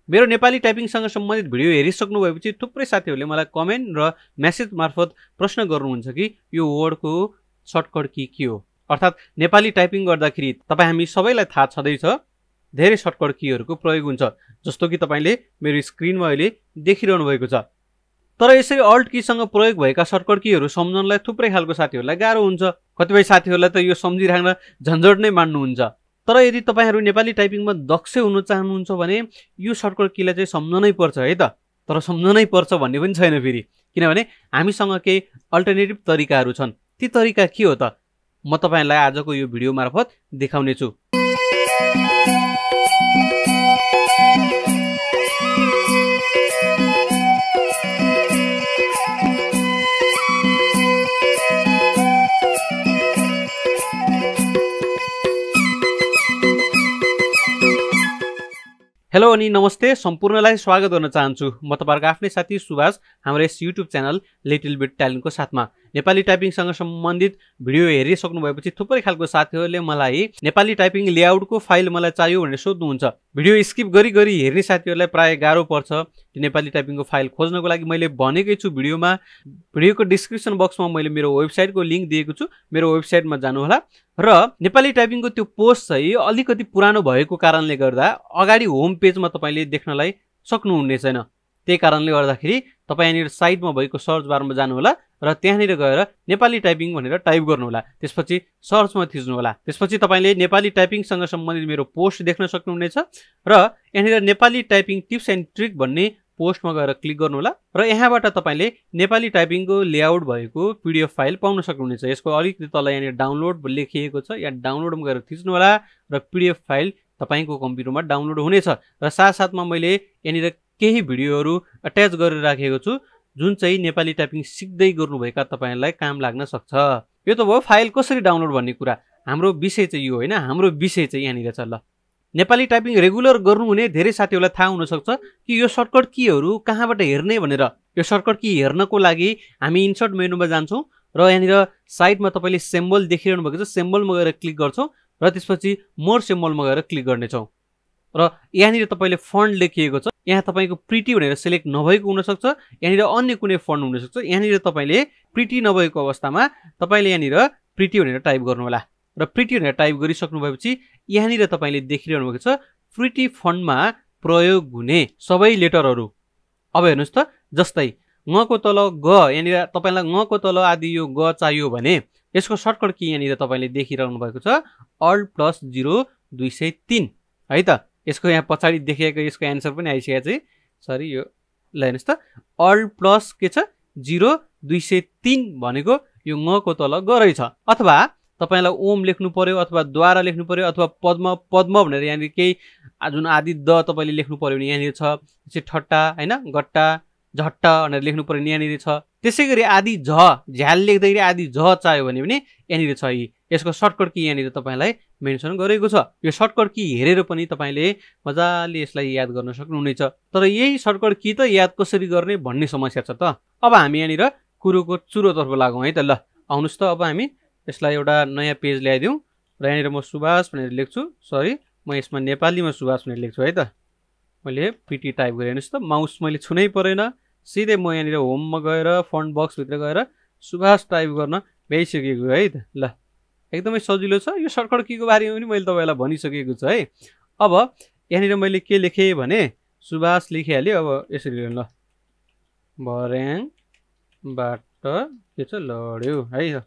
मेरो नेपाली टाइपिङसँग सम्बन्धित भिडियो हेरिसक्नु भएपछि थुप्रै साथीहरूले मलाई कमेन्ट र मेसेज मार्फत प्रश्न गर्नुहुन्छ कि यो वर्डको सर्टकट के हो। अर्थात् नेपाली टाइपिङ गर्दाखेरि तपाईँ हामी सबैलाई थाहा छँदैछ धेरै सर्टकट कीहरूको प्रयोग हुन्छ, जस्तो कि तपाईँले मेरो स्क्रिनमा अहिले देखिरहनु भएको छ। तर यसरी अल्ट कीसँग प्रयोग भएका सर्टकट कीहरू सम्झनलाई थुप्रै खालको साथीहरूलाई गाह्रो हुन्छ। कतिपय साथीहरूलाई त यो सम्झिराख्न झन्झट नै मान्नुहुन्छ। तर यदि तपाईँहरू नेपाली टाइपिङमा दक्ष हुन चाहनुहुन्छ भने यो सर्टकट कीलाई चाहिँ सम्झनै पर्छ है त। तर सम्झनै पर्छ भन्ने पनि छैन फेरि, किनभने हामीसँग केही अल्टरनेटिभ तरिकाहरू छन्। ती तरिका के हो त म तपाईँलाई आजको यो भिडियो मार्फत देखाउने छु। हेलो अनि नमस्ते, सम्पूर्णलाई स्वागत गर्न चाहन्छु। म तपाईहरुको आफ्नै साथी सुभाष, हाम्रो यस युट्युब च्यानल लिटिल बिट ट्यालेन्टको साथमा। नेपाली टाइपिङसँग सम्बन्धित भिडियो हेरिसक्नु भएपछि थुप्रै खालको साथीहरूले मलाई नेपाली टाइपिङ लेआउटको फाइल मलाई चाहियो भनेर सोध्नुहुन्छ। भिडियो स्किप गरी हेर्ने साथीहरूलाई प्राय गाह्रो पर्छ त्यो नेपाली टाइपिङको फाइल खोज्नको लागि। मैले भनेकै छु भिडियोको डिस्क्रिप्सन बक्समा मैले मेरो वेबसाइटको लिङ्क दिएको छु, मेरो वेबसाइटमा जानुहोला। र नेपाली टाइपिङको त्यो पोस्ट चाहिँ अलिकति पुरानो भएको कारणले गर्दा अगाडि होम पेजमा तपाईँले देख्नलाई सक्नुहुने छैन। त्यही कारणले गर्दाखेरि तपाईँ यहाँनिर साइडमा भएको सर्च बारमा जानुहोला र त्यहाँनिर गएर नेपाली टाइपिङ भनेर टाइप गर्नुहोला। त्यसपछि सर्चमा थिच्नुहोला। त्यसपछि तपाईँले नेपाली टाइपिङसँग सम्बन्धित मेरो पोस्ट देख्न सक्नुहुनेछ र यहाँनिर Nepali typing tips and trick भन्ने पोस्टमा गएर क्लिक गर्नुहोला र यहाँबाट तपाईँले नेपाली टाइपिङको लेआउट भएको पीडीएफ फाइल पाउन सक्नुहुनेछ। यसको अलिकति तल यहाँनिर डाउनलोड लेखिएको छ, यहाँ डाउनलोडमा गएर थिच्नुहोला र पीडीएफ फाइल तपाईँको कम्प्युटरमा डाउनलोड हुनेछ। र साथसाथमा मैले यहाँनिर केही भिडियोहरू अट्याच गरेर राखेको छु जुन चाहिँ नेपाली टाइपिङ सिक्दै गर्नुभएका तपाईँहरूलाई काम लाग्न सक्छ। यो त भयो फाइल कसरी डाउनलोड भन्ने कुरा। हाम्रो विषय चाहिँ यो होइन, हाम्रो विषय चाहिँ यहाँनिर छ। ल, नेपाली टाइपिङ रेगुलर गर्नुहुने धेरै साथीहरूलाई थाहा हुनसक्छ कि यो सर्टकट कीहरू कहाँबाट हेर्ने भनेर। यो सर्टकट की हेर्नको लागि हामी इन्सर्ट मेनुमा जान्छौँ र यहाँनिर साइडमा तपाईँले सिम्बल देखिरहनु भएको छ, सिम्बलमा गएर क्लिक गर्छौँ र त्यसपछि मोर सिम्बलमा गएर क्लिक गर्नेछौँ। र यहाँनिर तपाईँले फन्ट लेखिएको छ, यहाँ तपाईँको प्रिटी भनेर सिलेक्ट नभएको हुनसक्छ, यहाँनिर अन्य कुनै फन्ट हुनसक्छ। यहाँनिर तपाईँले प्रिटी नभएको अवस्थामा तपाईँले यहाँनिर प्रिटी भनेर टाइप गर्नुहोला र प्रिटी भनेर टाइप गरिसक्नु भएपछि यहाँनिर तपाईँले देखिरहनु भएको छ प्रिटी फन्टमा प्रयोग हुने सबै लेटरहरू। अब हेर्नुहोस् त, जस्तै ङको तल ग, यहाँनिर तपाईँलाई ङको तल आदि यो ग चाहियो भने यसको सर्टकट की यहाँनिर तपाईँले देखिरहनु भएको छ Alt+0 203 है त। यसको यहाँ पछाडि देखिएको यसको एन्सर पनि आइसकेको चाहिँ, सरी यो ल हेर्नुहोस् त, Alt+0 203 भनेको यो ङको तल ग रहेछ। अथवा तपाईँलाई ओम लेख्नु पर्यो अथवा द्वारा लेख्नु पर्यो अथवा पद्म भनेर यहाँनिर केही जुन आदि द तपाईँले लेख्नु पर्यो भने यहाँनिर छ। त्यसै ठट्टा होइन, गट्टा झट्टा भनेर लेख्नु पर्यो भने यहाँनिर छ। त्यसै गरी आदि झ्याल लेख्दाखेरि आदि झ चाहियो भने पनि यहाँनिर छ। यसको सर्टकट की यहाँनिर तपाईँलाई मेन्सन गरेको छ। यो सर्टकट की हेरेर पनि तपाईँले मजाले यसलाई याद गर्न सक्नुहुनेछ। तर यही सर्टकट की त याद कसरी गर्ने भन्ने समस्या छ त। अब हामी यहाँनिर कुरोको सुरुतर्फ लागौँ है त। ल आउनुहोस् त, अब हामी यसलाई एउटा नयाँ पेज ल्याइदिउँ र यहाँनिर म सुभाष भनेर लेख्छु। सरी, म यसमा नेपालीमा सुभाष भनेर लेख्छु है त। मैले पिटी टाइप गरेँ। हेर्नुहोस् त, माउस मैले छुनै परेन, सिधै म यहाँनिर होममा गएर फन्ट बक्सभित्र गएर सुभाष टाइप गर्न भ्याइसकेको है त। ल, एकदमै सजिलो छ। यो सर्टकट कीको बारेमा पनि मैले तपाईँलाई भनिसकेको छु है। अब यहाँनिर मैले के लेखेँ भने सुभाष लेखिहालेँ। अब यसरी ल, भर्याङबाट के छ लड्यो है,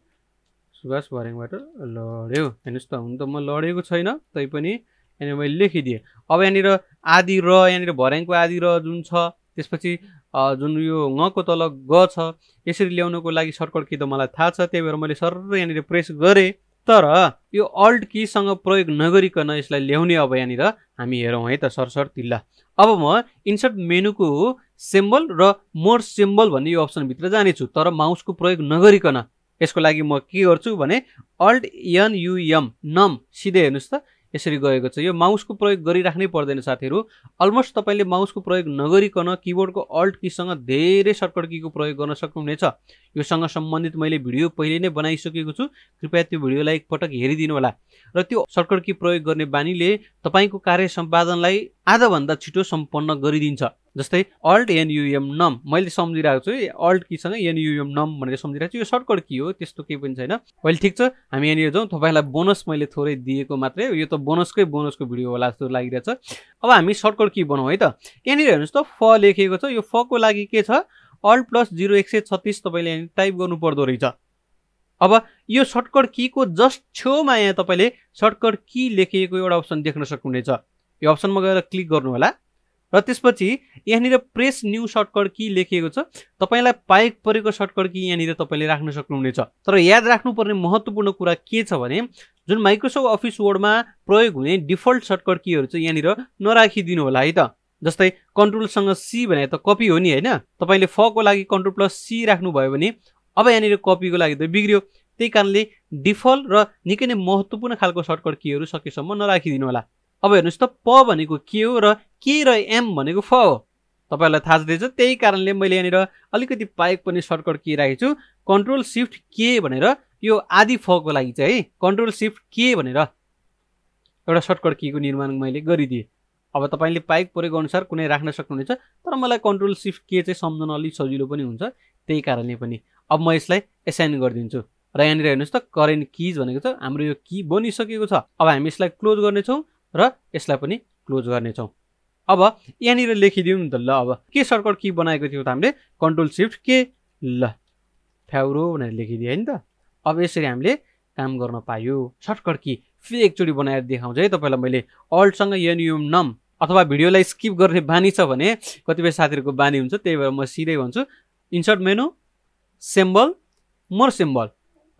सुभाष भर्याङबाट लड्यो। हेर्नुहोस् त, हुन त म लडेको छैन, तैपनि यहाँनिर मैले लेखिदिएँ। अब यहाँनिर आदि र, यहाँनिर भर्याङको आदि र जुन छ, त्यसपछि जुन यो ङको तल ग छ, यसरी ल्याउनको लागि सर्टकट की त मलाई थाहा छ, त्यही भएर मैले सर यहाँनिर प्रेस गरेँ। तर यो अल्ट कीसँग प्रयोग नगरिकन यसलाई ल्याउने अब यहाँनिर हामी हेरौँ है त सरसर्ती। ल, अब म इन्सर्ट मेनुको सिम्बल र मोर सिम्बल भन्ने यो अप्सनभित्र जानेछु, तर माउसको प्रयोग नगरिकन। यसको लागि म के गर्छु भने Alt+N नम सिधै हेर्नुहोस् त यसरी गएको छ। यो माउसको प्रयोग गरिराख्नै पर्दैन साथीहरू। अलमोस्ट तपाईँले माउसको प्रयोग नगरिकन किबोर्डको अल्ट कीसँग धेरै सर्टकट कीको प्रयोग गर्न सक्नुहुनेछ। योसँग सम्बन्धित मैले भिडियो पहिले नै बनाइसकेको छु, कृपया त्यो भिडियोलाई एकपटक हेरिदिनु होला। र त्यो सर्टकट की प्रयोग गर्ने बानीले तपाईँको कार्य सम्पादनलाई आधाभन्दा छिटो सम्पन्न गरिदिन्छ। जस्तै अल्ट एनयुएम नम मैले सम्झिरहेको छु अल्ट कीसँग एनयुएम नम भनेर सम्झिरहेको छु, यो सर्टकट की हो, त्यस्तो केही पनि छैन। अहिले ठिक छ, हामी यहाँनिर जाउँ। तपाईँलाई बोनस मैले थोरै दिएको मात्रै, यो त बोनसको भिडियो होला जस्तो लागिरहेछ। अब हामी सर्टकट की बनाउँ है त। यहाँनिर हेर्नुहोस् त फ लेखेको छ, यो फको लागि के छ अल्ट प्लस 0136 तपाईँले यहाँ टाइप गर्नु पर्दो रहेछ। अब यो सर्टकट कीको जस्ट छेउमा यहाँ तपाईँले सर्टकट की लेखिएको एउटा अप्सन देख्न सक्नुहुनेछ। यो अप्सनमा गएर क्लिक गर्नु होला र त्यसपछि यहाँनिर प्रेस न्यू सर्टकट की लेखिएको छ। तपाईँलाई पाइक परेको सर्टकट की यहाँनिर तपाईँले राख्न सक्नुहुनेछ। तर याद राख्नुपर्ने महत्त्वपूर्ण कुरा के छ भने जुन माइक्रोसफ्ट अफिस वर्डमा प्रयोग हुने डिफल्ट सर्टकट कीहरू चाहिँ यहाँनिर नराखिदिनु होला है त। जस्तै कन्ट्रोलसँग सी भने त कपी हो नि होइन, तपाईँले फको लागि कन्ट्रोल प्लस सी राख्नुभयो भने अब यहाँनिर कपीको लागि त बिग्रियो। त्यही कारणले डिफल्ट र निकै नै महत्त्वपूर्ण खालको सर्टकट कीहरू सकेसम्म नराखिदिनु होला। अब हेर्नुहोस् त प भनेको के हो र के र एम भनेको फ हो, तपाईँहरूलाई थाहा छँदैछ। त्यही कारणले मैले यहाँनिर अलिकति पाइक पनि सर्टकट की राखेको छु, कन्ट्रोल सिफ्ट के भनेर यो आदि फको लागि चाहिँ है कन्ट्रोल सिफ्ट के भनेर एउटा सर्टकट कीको निर्माण मैले गरिदिएँ। अब तपाईँले पाइक परेको अनुसार कुनै राख्न सक्नुहुनेछ, तर मलाई कन्ट्रोल सिफ्ट के चाहिँ सम्झन अलिक सजिलो पनि हुन्छ, त्यही कारणले पनि अब म यसलाई एसाइन गरिदिन्छु। र यहाँनिर हेर्नुहोस् त करेन्ट किज भनेको छ, हाम्रो यो की बनिसकेको छ। अब हामी यसलाई क्लोज गर्नेछौँ र यसलाई पनि क्लोज गर्नेछौँ। अब यहाँनिर लेखिदिउँ नि त ल। अब के सर्टकट की बनाएको थियो त हामीले कन्ट्रोल सिफ्ट के ल फ्याउरो भनेर लेखिदियो नि त। अब यसरी हामीले काम गर्न पायो। सर्टकट की फेरि एकचोटि बनाएर देखाउँछ है तपाईँलाई मैले। अल्टसँग एनयुएम नम अथवा भिडियोलाई स्किप गर्ने बानी छ भने कतिपय साथीहरूको बानी हुन्छ, त्यही भएर म सिधै भन्छु insert menu symbol more symbol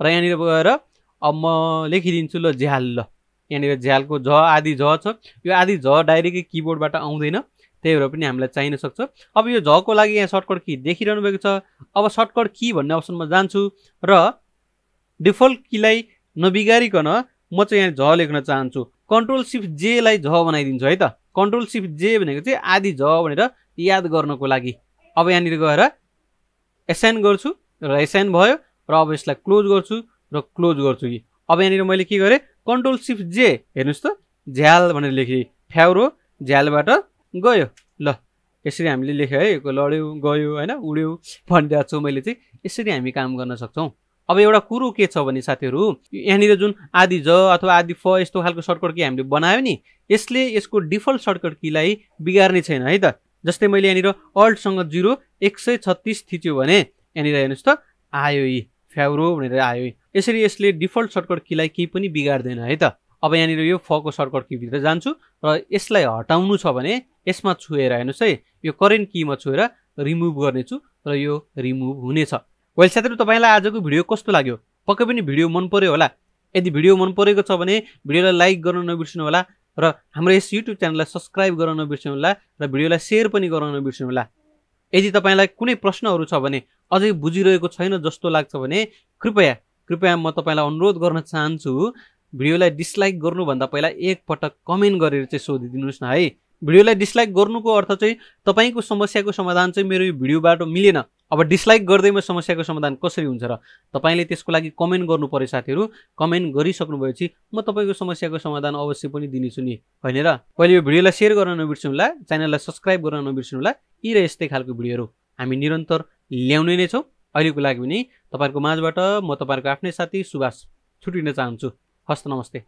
र यहाँनिर गएर अब म लेखिदिन्छु ल झ्याल। ल यहाँनिर झ्यालको झ आदि झ छ, यो आदि झ डाइरेक्टली किबोर्डबाट आउँदैन, त्यही भएर पनि हामीलाई चाहिन सक्छ। अब यो झको लागि यहाँ सर्टकट की देखिरहनु भएको छ। अब सर्टकट की भन्ने अप्सनमा जान्छु र डिफल्ट कीलाई नबिगारिकन म चाहिँ यहाँ झ लेख्न चाहन्छु। कन्ट्रोल सिफ्ट जे लाई झ बनाइदिन्छु है त। कन्ट्रोल सिफ्ट जे भनेको चाहिँ आदि झ भनेर याद गर्नको लागि। अब यहाँनिर गएर एसाइन गर्छु र एसाइन भयो र अब यसलाई क्लोज गर्छु र क्लोज गर्छु कि। अब यहाँनिर मैले के गरेँ कन्ट्रोल सिफ्ट जे हेर्नुहोस् त झ्याल भनेर लेखेँ, फ्याउरो झ्यालबाट गयो। ल यसरी हामीले लेख्यो है, लड्यो गयो होइन उड्यो भनिदिएको छु मैले चाहिँ। यसरी हामी काम गर्न सक्छौँ। अब एउटा कुरो के छ भने साथीहरू यहाँनिर जुन आदि ज अथवा आदि फ यस्तो खालको सर्टकट की हामीले बनायो नि, यसले यसको डिफल्ट सर्टकट कीलाई बिगार्ने छैन है त। जस्तै मैले यहाँनिर अल्टसँग 0136 थिच्यो भने यहाँनिर हेर्नुहोस् त आयो यी फ्याउरो भनेर आयो। यसरी यसले डिफल्ट सर्टकट कीलाई केही पनि बिगार्दैन है त। अब यहाँनिर यो फको सर्टकट कीभित्र जान्छु र यसलाई हटाउनु छ भने यसमा छुएर हेर्नुहोस् है, यो करेन्ट कीमा छुएर रिमुभ गर्नेछु र यो रिमुभ हुनेछ। वेल साथीहरू तपाईँलाई आजको भिडियो कस्तो लाग्यो? पक्कै पनि भिडियो मन पर्यो होला। यदि भिडियो मन परेको छ भने भिडियोलाई लाइक गर्न नबिर्सिनु होला र हाम्रो यस युट्युब च्यानललाई सब्स्क्राइब गर्न नबिर्सिनु होला र भिडियोलाई सेयर पनि गर्न नबिर्सिनु होला। यदि तपाईँलाई कुनै प्रश्नहरू छ भने अझै बुझिरहेको छैन जस्तो लाग्छ भने कृपया म तपाईँलाई अनुरोध गर्न चाहन्छु भिडियोलाई डिसलाइक गर्नुभन्दा पहिला एकपटक कमेन्ट गरेर चाहिँ सोधिदिनुहोस् न है। भिडियोलाई डिसलाइक गर्नुको अर्थ चाहिँ तपाईँको समस्याको समाधान चाहिँ मेरो यो भिडियोबाट मिलेन। अब डिसलाइक गर्दैमा समस्याको समाधान कसरी हुन्छ र? तपाईँले त्यसको लागि कमेन्ट गर्नु पर्यो साथीहरू। कमेन्ट गरिसक्नुभएपछि म तपाईँको समस्याको समाधान अवश्य पनि दिनेछु नि, होइन र? पहिले यो भिडियोलाई सेयर गर्न नबिर्सिनु होला, च्यानललाई सब्स्क्राइब गर्न नबिर्सिनु होला। यी र यस्तै खालको भिडियोहरू हामी निरन्तर ल्याउने नै छौँ। अहिलेको लागि पनि तपाईँहरूको माझबाट म तपाईँहरूको आफ्नै साथी सुभाष छुटिन चाहन्छु। हस्त नमस्ते।